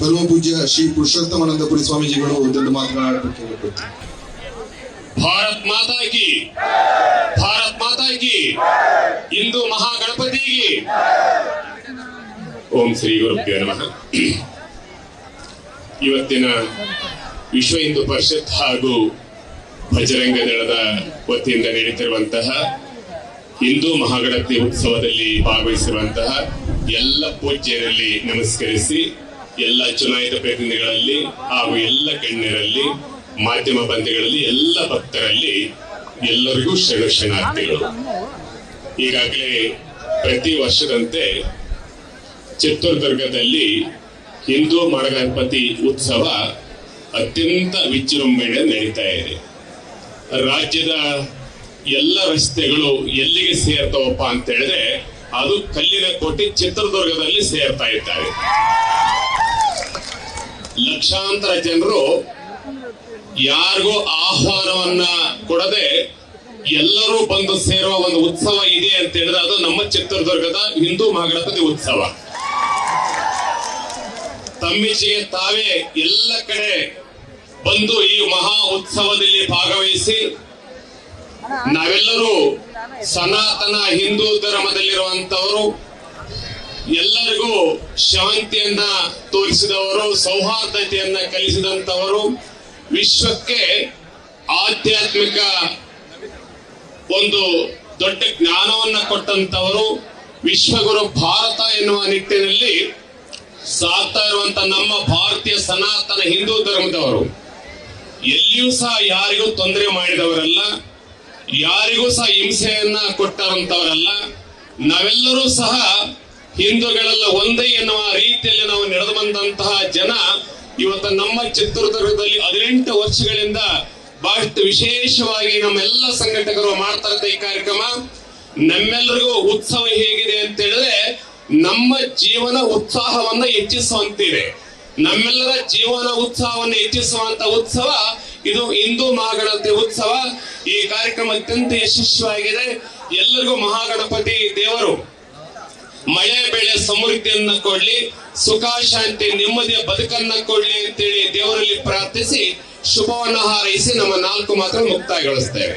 ಪರಮ ಪೂಜ್ಯ ಶ್ರೀ ಪುರುಷೋತ್ತಮಾನಂದಪುರಿ ಸ್ವಾಮೀಜಿಗಳು ಒಂದೊಂದು ಮಾತನಾಡಬೇಕು. ಭಾರತ್ ಮಾತಾ ಕಿ, ಭಾರತ್ ಮಾತಾ ಕಿ, ಹಿಂದೂ ಮಹಾಗಣಪತಿಗೆ ಓಂ ಶ್ರೀ ಗುರುಭ್ಯೋ ನಮಃ. ಇವತ್ತಿನ ವಿಶ್ವ ಹಿಂದೂ ಪರಿಷತ್ ಹಾಗೂ ಬಜರಂಗ ದಳದ ವತಿಯಿಂದ ನಡೀತಿರುವಂತಹ ಹಿಂದೂ ಮಹಾಗಣಪತಿ ಉತ್ಸವದಲ್ಲಿ ಭಾಗವಹಿಸಿರುವಂತಹ ಎಲ್ಲ ಪೂಜ್ಯರಲ್ಲಿ ನಮಸ್ಕರಿಸಿ, ಎಲ್ಲ ಚುನಾಯಿತ ಪ್ರತಿನಿಧಿಗಳಲ್ಲಿ ಹಾಗೂ ಎಲ್ಲ ಗಣ್ಯರಲ್ಲಿ, ಮಾಧ್ಯಮ ಬಂಧುಗಳಲ್ಲಿ, ಎಲ್ಲ ಭಕ್ತರಲ್ಲಿ ಎಲ್ಲರಿಗೂ ಶರಣಾರ್ಥಿಗಳು. ಈಗಾಗಲೇ ಪ್ರತಿ ವರ್ಷದಂತೆ ಚಿತ್ರದುರ್ಗದಲ್ಲಿ ಹಿಂದೂ ಮಹಾಗಣಪತಿ ಉತ್ಸವ ಅತ್ಯಂತ ವಿಜೃಂಭಣೆ ನಡೀತಾ ಇದೆ. ರಾಜ್ಯದ ಎಲ್ಲ ರಸ್ತೆಗಳು ಎಲ್ಲಿಗೆ ಸೇರ್ತಾವಪ್ಪ ಅಂತ ಹೇಳಿದ್ರೆ ಅದು ಕಲ್ಲಿನ ಕೋಟೆ ಚಿತ್ರದುರ್ಗದಲ್ಲಿ ಸೇರ್ತಾ ಇದ್ದಾರೆ. ಲಕ್ಷಾಂತರ ಜನರು ಯಾರಿಗೂ ಆಹ್ವಾನವನ್ನ ಕೊಡದೆ ಎಲ್ಲರೂ ಬಂದು ಸೇರುವ ಒಂದು ಉತ್ಸವ ಇದೆ ಅಂತ ಹೇಳಿದ್ರೆ ಅದು ನಮ್ಮ ಚಿತ್ರದುರ್ಗದ ಹಿಂದೂ ಮಹಾಗಣಪತಿ ಉತ್ಸವ. ತಮ್ಮಿಚ್ಚಿಗೆ ತಾವೇ ಎಲ್ಲ ಕಡೆ ಬಂದು ಈ ಮಹಾ ಉತ್ಸವದಲ್ಲಿ ಭಾಗವಹಿಸಿ ನಾವೆಲ್ಲರೂ ಸನಾತನ ಹಿಂದೂ ಧರ್ಮದಲ್ಲಿರುವಂತವರು, ಎಲ್ಲರಿಗೂ ಶಾಂತಿಯನ್ನ ತೋರಿಸಿದವರು, ಸೌಹಾರ್ದತೆಯನ್ನ ಕಲಿಸಿದಂತವರು, ವಿಶ್ವಕ್ಕೆ ಆಧ್ಯಾತ್ಮಿಕ ಒಂದು ದೊಡ್ಡ ಜ್ಞಾನವನ್ನ ಕೊಟ್ಟಂತವರು, ವಿಶ್ವಗುರು ಭಾರತ ಎನ್ನುವ ನಿಟ್ಟಿನಲ್ಲಿ ಸಾಗ್ತಾ ಇರುವಂತ ನಮ್ಮ ಭಾರತೀಯ ಸನಾತನ ಹಿಂದೂ ಧರ್ಮದವರು, ಎಲ್ಲಿಯೂ ಸಹ ಯಾರಿಗೂ ತೊಂದರೆ ಮಾಡಿದವರಲ್ಲ, ಯಾರಿಗೂ ಸಹ ಹಿಂಸೆಯನ್ನ ಕೊಟ್ಟಂತವರಲ್ಲ. ನಾವೆಲ್ಲರೂ ಸಹ ಹಿಂದೂಗಳೆಲ್ಲ ಒಂದೇ ಎನ್ನುವ ರೀತಿಯಲ್ಲಿ ನಾವು ನಡೆದು ಬಂದಂತಹ ಜನ ಇವತ್ತು ನಮ್ಮ ಚಿತ್ರದುರ್ಗದಲ್ಲಿ 18 ವರ್ಷಗಳಿಂದ ಬಹಳಷ್ಟು ವಿಶೇಷವಾಗಿ ನಮ್ಮೆಲ್ಲ ಸಂಘಟಕರು ಮಾಡ್ತಾ ಇದ್ದ ಈ ಕಾರ್ಯಕ್ರಮ. ನಮ್ಮೆಲ್ಲರಿಗೂ ಉತ್ಸವ ಹೇಗಿದೆ ಅಂತ ಹೇಳಿದ್ರೆ ನಮ್ಮ ಜೀವನ ಉತ್ಸಾಹವನ್ನ ಹೆಚ್ಚಿಸುವಂತಿದೆ. ನಮ್ಮೆಲ್ಲರ ಜೀವನ ಉತ್ಸಾಹವನ್ನು ಹೆಚ್ಚಿಸುವಂತ ಉತ್ಸವ ಇದು ಹಿಂದೂ ಮಹಾಗಣಪತಿ ಉತ್ಸವ. ಈ ಕಾರ್ಯಕ್ರಮ ಅತ್ಯಂತ ಯಶಸ್ವಿಯಾಗಿದೆ. ಎಲ್ಲರಿಗೂ ಮಹಾಗಣಪತಿ ದೇವರು ಮಳೆ ಬೆಳೆ ಸಮೃದ್ಧಿಯನ್ನ ಕೊಡ್ಲಿ, ಸುಖ ಶಾಂತಿ ನೆಮ್ಮದಿಯ ಬದುಕನ್ನ ಕೊಡ್ಲಿ ಅಂತೇಳಿ ದೇವರಲ್ಲಿ ಪ್ರಾರ್ಥಿಸಿ ಶುಭವನ್ನ ಹಾರೈಸಿ ನಮ್ಮ 4 ಮಾತು ಮುಕ್ತಾಯಗೊಳಿಸ್ತೇವೆ.